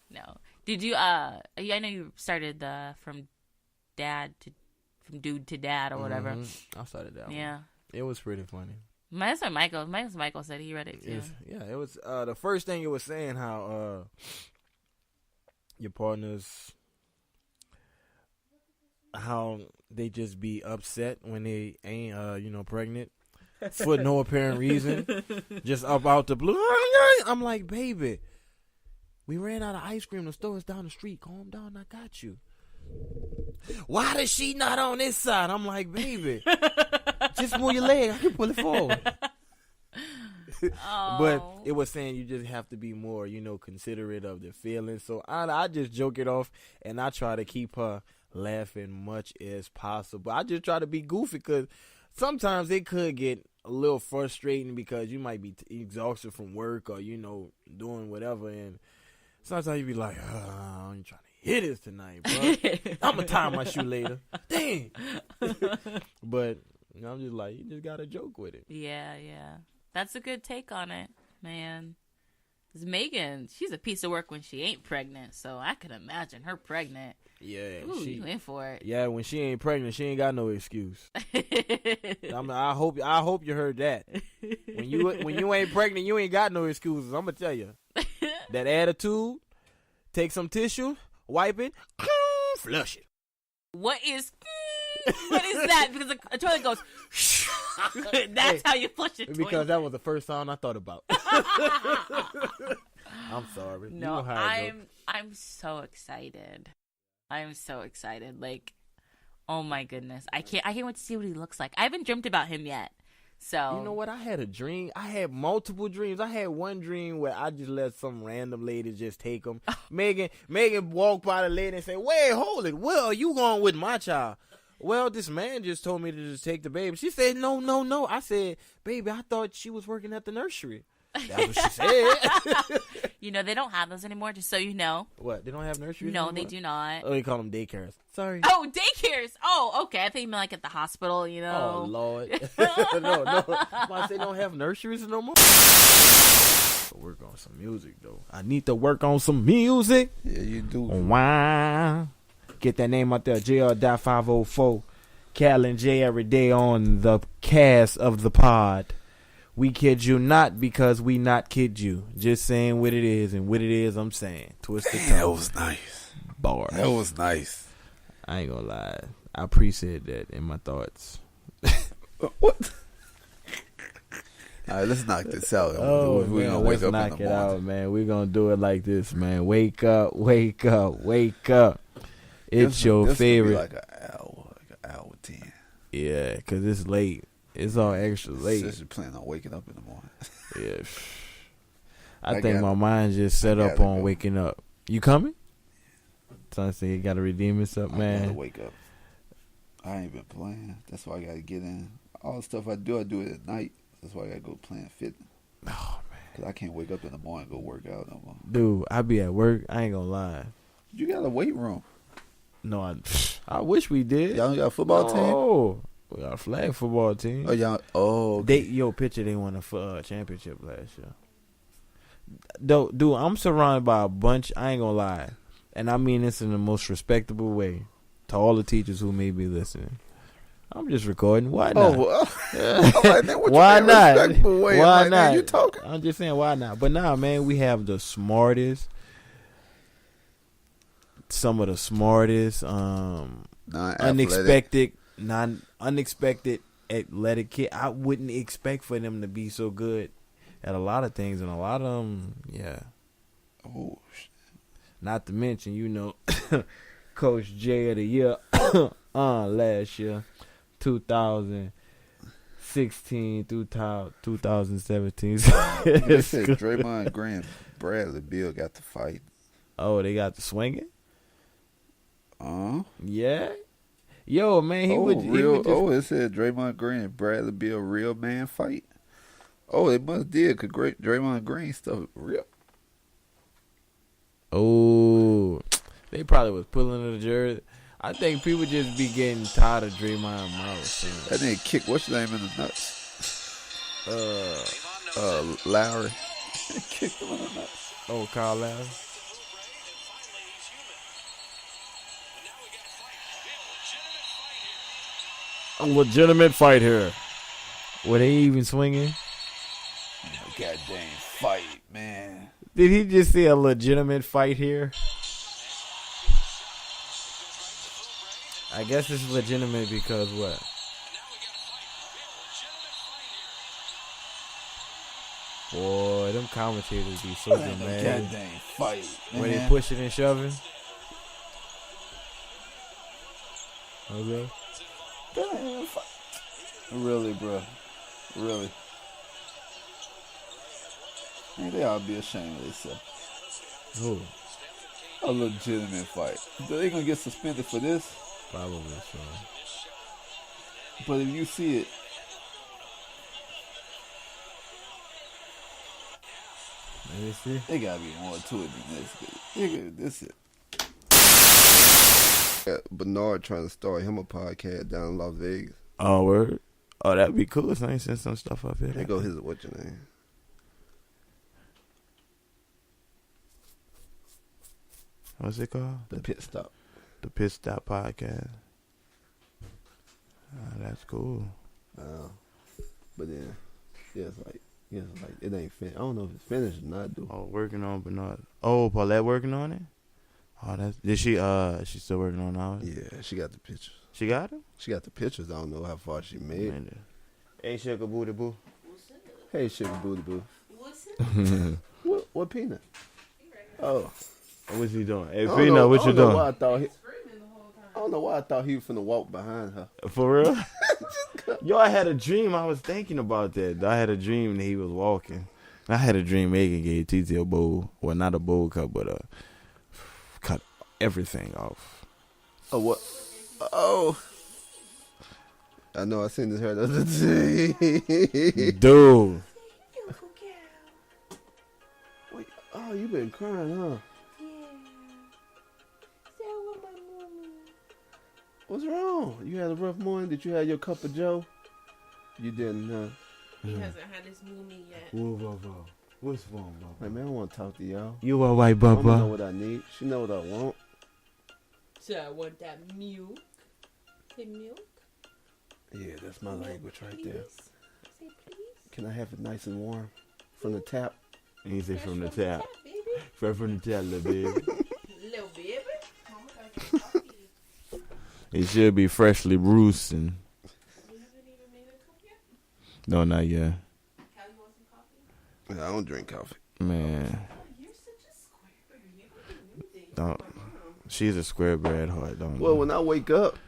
No. Did you, I know you started from dude to dad or whatever. Mm-hmm. I started that one. Yeah. It was pretty funny. That's what Michael said he read it too. It was, the first thing it was saying how, your partners, how they just be upset when they ain't, pregnant for no apparent reason, just up out the blue. I'm like, baby, we ran out of ice cream. The store is down the street. Calm down. I got you. Why is she not on this side? I'm like, baby, just move your leg. I can pull it forward. But it was saying you just have to be more, considerate of their feelings. So I just joke it off, and I try to keep her laughing much as possible. I just try to be goofy because sometimes it could get a little frustrating because you might be exhausted from work or, doing whatever. And sometimes you be like, I'm trying to hit this tonight, bro. I'm going to tie my shoe later. Dang. But I'm just like, you just got to joke with it. Yeah. That's a good take on it, man. 'Cause Megan, she's a piece of work when she ain't pregnant, so I could imagine her pregnant. Yeah, Ooh, you in for it. Yeah, when she ain't pregnant, she ain't got no excuse. I hope you heard that. When you ain't pregnant, you ain't got no excuses. I'm gonna tell you. That attitude, take some tissue, wipe it, flush it. What is that? Because a toilet goes. That's how you flush it. Because that was the first sound I thought about. I'm sorry. No, I'm so excited. I'm so excited. Like, oh my goodness, I can't wait to see what he looks like. I haven't dreamt about him yet. So you know what? I had a dream. I had multiple dreams. I had one dream where I just let some random lady just take him. Megan walked by the lady and said, "Wait, hold it. Where are you going with my child?" Well, this man just told me to just take the baby. She said, no. I said, baby, I thought she was working at the nursery. That's what she said. They don't have those anymore, just so you know. What? They don't have nurseries No, anymore? they do not. Oh, they call them daycares. Sorry. Oh, daycares. Oh, okay. I think you meant like at the hospital, Oh, Lord. No. I say don't have nurseries no more. Work on some music, though. I need to work on some music. Yeah, you do. Wow. Get that name out there, JR.504. Cal and J every day on the cast of the pod. We kid you not because we not kid you. Just saying what it is, and what it is I'm saying. Twisted tongue. That was nice. Bars. That was nice. I ain't gonna lie. I appreciate that in my thoughts. What? All right, let's knock this out. We're gonna wake up in the morning. Out, man. We're gonna do it like this, man. Wake up, wake up, wake up. It's your favorite. Like an hour 10. Yeah, because it's late. It's all extra late. Just planning on waking up in the morning. Yeah. I think my mind just set up on waking up. You coming? Son said he got to redeem himself, man. I gotta wake up. I ain't been playing. That's why I gotta get in. All the stuff I do it at night. That's why I gotta go playing fitness. Oh, man. Because I can't wake up in the morning and go work out no more. Dude, I be at work. I ain't gonna lie. You got a weight room. No, I wish we did. Y'all got a football team? Oh, we got a flag football team. Oh, y'all. Oh, okay. Picture they won a championship last year. Dude, I'm surrounded by a bunch. I ain't gonna lie, and I mean this in the most respectable way to all the teachers who may be listening. I'm just recording. Why not? Oh, well, I'm like, man, what Why you mean not? respectful way? Why I'm like, man, not? you talking? I'm just saying, why not? But nah, man, we have the smartest, some of the smartest, unexpected athletic kid. I wouldn't expect for them to be so good at a lot of things, and a lot of them, yeah. Oh, shit. Not to mention, Coach J of the Year last year, 2016 through 2017. They said Draymond Green and Bradley Beal got to fight. Oh, they got the swinging? Uh-huh. Yeah. Yo, man, he would it said Draymond Green and Bradley Beal real man fight. Oh, they must did, because Draymond Green stuff real. Oh, they probably was pulling the jersey. I think people just be getting tired of Draymond Morris. That nigga kick, what's your name in the nuts? Lowry. Kicked him in the nuts. Oh, Kyle Lowry. A legitimate fight here. Were they even swinging? Goddamn fight, man. Did he just say a legitimate fight here? I guess it's legitimate because what? Boy, them commentators be so mad. Goddamn fight, man. When they pushing and shoving. Okay. Goddamn fight. Really, bro. Really. Man, they ought to be ashamed of themselves. Who? A legitimate fight. They gonna get suspended for this? Probably so. But if you see it, Let me see. there gotta be more to it than this. Nigga, this is. Got Bernard trying to start him a podcast down in Las Vegas. Oh, word? Oh, that'd be cool. So I ain't send some stuff up here. There go his, what's your name? What's it called? The Pit Stop. The Pit Stop Podcast. That's cool. But then, it's like it ain't finished. I don't know if it's finished or not, dude. Oh, working on Bernard. Oh, Paulette working on it? Oh, that's did she still working on ours? Yeah, she got the pictures. She got it? She got the pictures. I don't know how far she made. Man, hey, Sugar Booty Boo. Hey, Sugar Booty Boo. What's it? What peanut? Oh, What's he doing? Hey, I don't Peanut, know- what I you don't know doing? why I don't know why I thought he was finna walk behind her. For real? Yo, I had a dream. I was thinking about that. I had a dream that he was walking. I had a dream Megan gave TT a bowl. Well, not a bowl cut, but cut everything off. Oh, what? Oh. I know I seen this hair the other day. Dude. Wait, oh, you been crying, huh? What's wrong? You had a rough morning? Did you have your cup of joe? You didn't, huh? He hasn't had his movie yet. Whoa. What's wrong, Bubba? Hey, man, I want to talk to y'all. You all right, Mama know Bubba? what I need. She know what I want. So I want that milk. Say milk. Yeah, that's my language right Please. there. Say please. Can I have it nice and warm from the tap? He said from the Fresh tap. baby. Fresh from the tap, little baby. Little baby. Mama got some coffee. It should be freshly roosting. You haven't even made a cup yet? No, not yet. Callie want some coffee? I don't drink coffee. Man, You're such a square. You don't do anything. don't. She's a square bread heart, don't Well, when I wake up,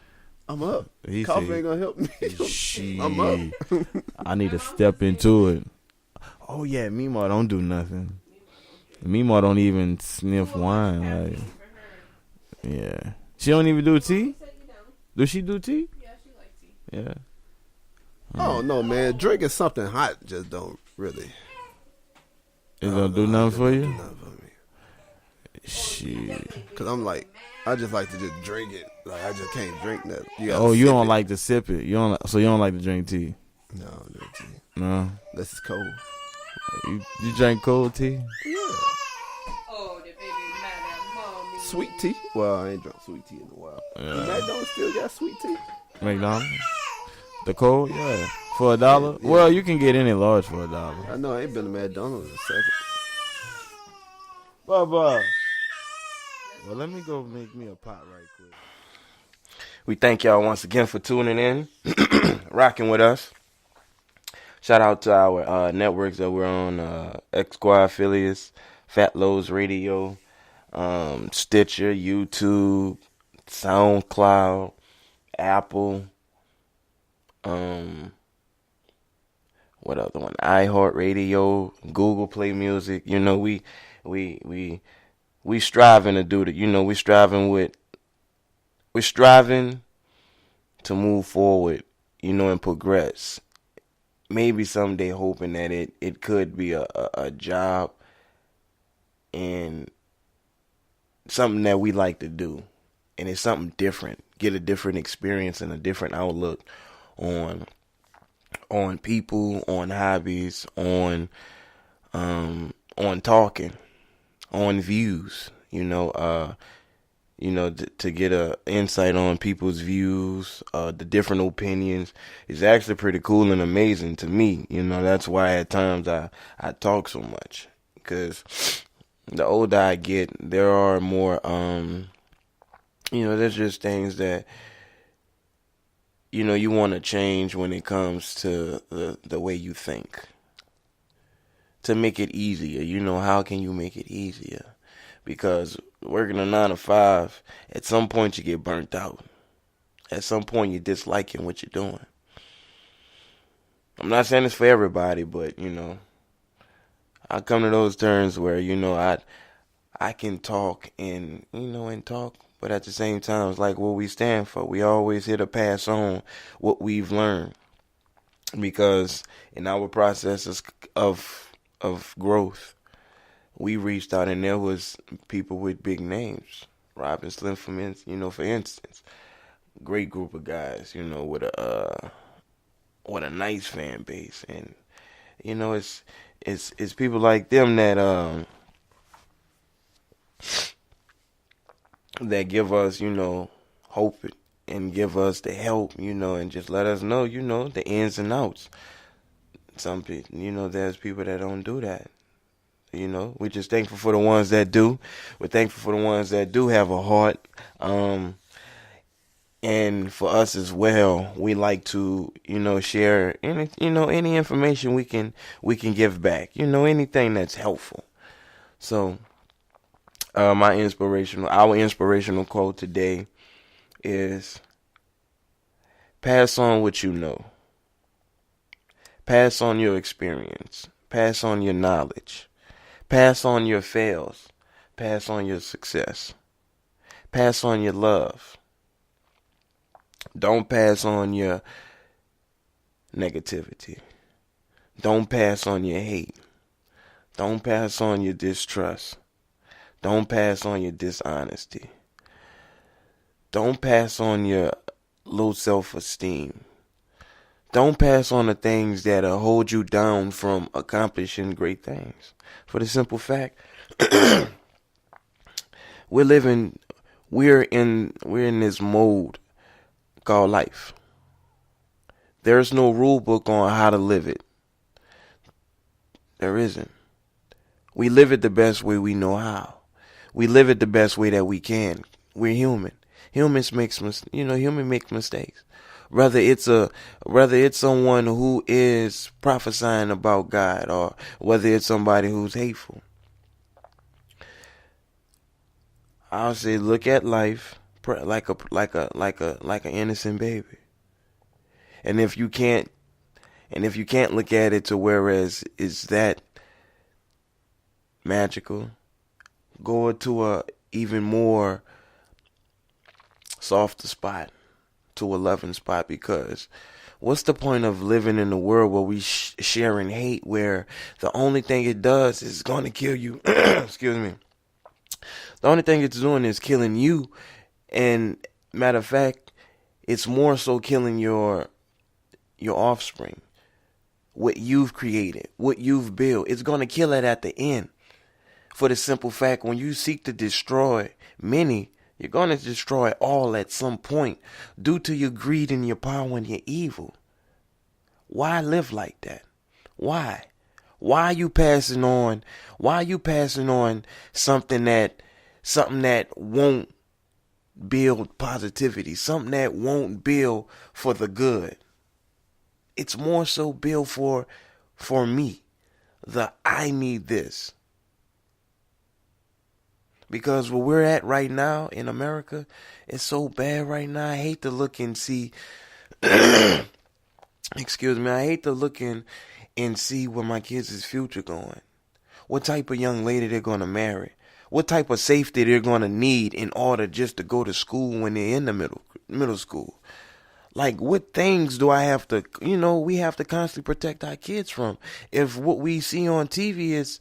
I'm up. he Coffee said, ain't gonna help me. Shit. I'm up. I need to step into it. Oh yeah, Mima don't do nothing. Mima don't even sniff wine. Like, yeah, she don't even do tea. Does she do tea? Yeah, she likes tea. Yeah. Oh no, man! Drinking something hot just don't really. It don't do nothing for you. Nothing for me. Shit. Cause I'm like, I just like to just drink it. Like I just can't drink that. Oh, you don't like to sip it. You don't. So you don't like to drink tea. No, I don't drink tea. No. This is cold. You drink cold tea? Yeah. Oh, the baby mad at mommy. Sweet tea? Well, I ain't drunk sweet tea in a while. Yeah. McDonald's still got sweet tea. McDonald's. The cold, yeah, for $1. Yeah. Well, you can get any large for $1. I know I ain't been to McDonald's in a second. Bubba. Well, let me go make me a pot right quick. We thank y'all once again for tuning in, rocking with us. Shout out to our networks that we're on, X Squad affiliates, Fat Lowe's Radio, Stitcher, YouTube, SoundCloud, Apple, what other one? iHeartRadio, Google Play Music. You know, we striving to do that. You know, we're striving to move forward, you know, and progress. Maybe someday hoping that it could be a job and something that we like to do. And it's something different. Get a different experience and a different outlook on people, on hobbies, on talking, on views, to get a insight on people's views, the different opinions is actually pretty cool and amazing to me. You know, that's why at times I talk so much, because the older I get, there are more, there's just things that, you want to change when it comes to the way you think. To make it easier, how can you make it easier? Because working a 9 to 5, at some point you get burnt out. At some point you're disliking what you're doing. I'm not saying it's for everybody, but, I come to those terms where, I can talk and talk, but at the same time, it's like what we stand for. We always here to pass on what we've learned. Because in our processes of growth, we reached out and there was people with big names. Robin Slim, for instance, great group of guys, with a nice fan base, and it's people like them that that give us hope and give us the help, and just let us know the ins and outs. Some people, there's people that don't do that. We're just thankful for the ones that do. We're thankful for the ones that do have a heart. And for us as well, we like to, share any information we can give back. Anything that's helpful. So, our inspirational quote today is, pass on what you know. Pass on your experience. Pass on your knowledge. Pass on your fails. Pass on your success. Pass on your love. Don't pass on your negativity. Don't pass on your hate. Don't pass on your distrust. Don't pass on your dishonesty. Don't pass on your low self-esteem. Don't pass on the things that hold you down from accomplishing great things. For the simple fact, we're in this mode called life. There's no rule book on how to live it. There isn't. We live it the best way we know how. We live it the best way that we can. We're human. Humans make mistakes. Whether it's someone who is prophesying about God, or whether it's somebody who's hateful. I'll say, look at life like an innocent baby. And if you can't look at it to whereas is that magical, go to a even more softer spot, to a loving spot, because what's the point of living in a world where we sharing hate, where the only thing it does is going to kill you? Excuse me. The only thing it's doing is killing you, and matter of fact, it's more so killing your offspring, what you've created, what you've built. It's going to kill it at the end. For the simple fact, when you seek to destroy many, you're going to destroy all at some point due to your greed and your power and your evil. Why live like that? Why? Why are you passing on? Why are you passing on something that won't build positivity, something that won't build for the good? It's more so build for me. I need this. Because where we're at right now in America, it's so bad right now. I hate to look and see excuse me, I hate to look and see where my kids' future going. What type of young lady they're going to marry. What type of safety they're going to need in order just to go to school when they're in the middle school. Like, what things do I have to, we have to constantly protect our kids from? If what we see on TV is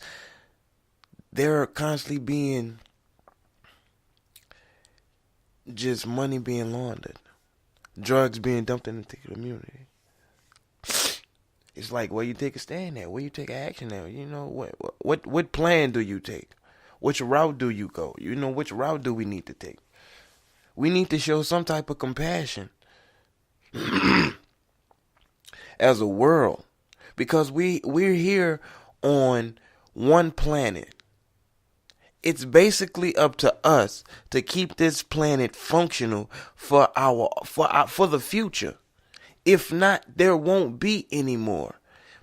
they're constantly being just money being laundered, drugs being dumped into the community. It's like, where you take a stand at? Where you take action at? What plan do you take? Which route do you go? Which route do we need to take? We need to show some type of compassion as a world, because we're here on one planet. It's basically up to us to keep this planet functional for the future. If not, there won't be any more.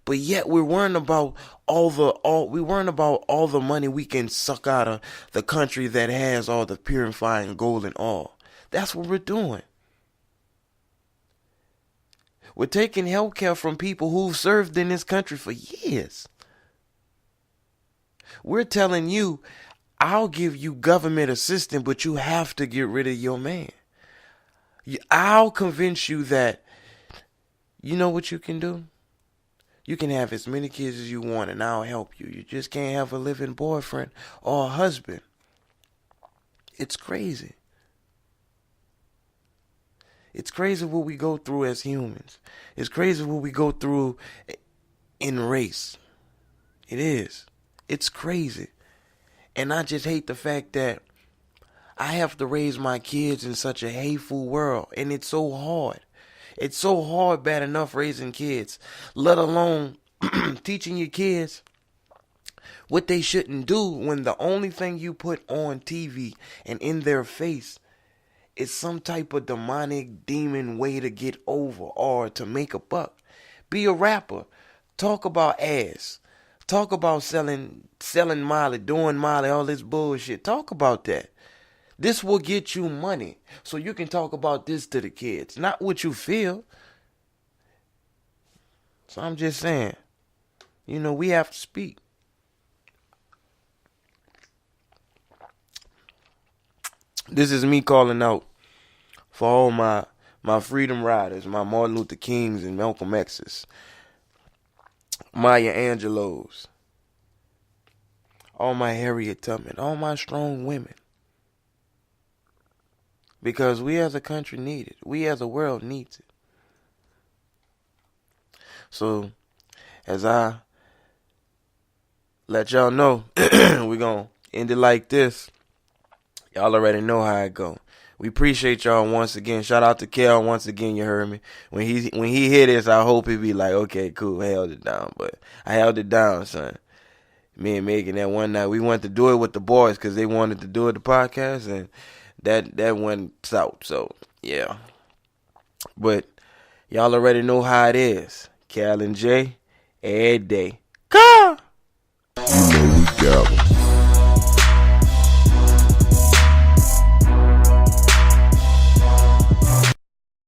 But yet we're worrying about all the money we can suck out of the country that has all the purifying gold and oil. That's what we're doing. We're taking health care from people who've served in this country for years. We're telling you, I'll give you government assistance, but you have to get rid of your man. I'll convince you that, you know what you can do? You can have as many kids as you want and I'll help you. You just can't have a living boyfriend or a husband. It's crazy. It's crazy what we go through as humans. It's crazy what we go through in race. It is. It's crazy. And I just hate the fact that I have to raise my kids in such a hateful world. And it's so hard. It's so hard, bad enough raising kids, let alone teaching your kids what they shouldn't do when the only thing you put on TV and in their face is some type of demonic demon way to get over or to make a buck. Be a rapper. Talk about ass. Talk about selling Molly, doing Molly, all this bullshit. Talk about that. This will get you money. So you can talk about this to the kids. Not what you feel. So I'm just saying. We have to speak. This is me calling out for all my freedom riders, my Martin Luther Kings and Malcolm X's, Maya Angelou's, all my Harriet Tubman, all my strong women. Because we as a country need it. We as a world needs it. So, as I let y'all know, we're going to end it like this. Y'all already know how it go. We appreciate y'all once again. Shout out to Kel once again, you heard me. When he hear this, I hope he be like, okay, cool, I held it down. But I held it down, son. Me and Megan, that one night, we wanted to do it with the boys because they wanted to do it, the podcast, and that went south. So, yeah. But y'all already know how it is. Cal and Jay, every day. Come! You know we got 'em.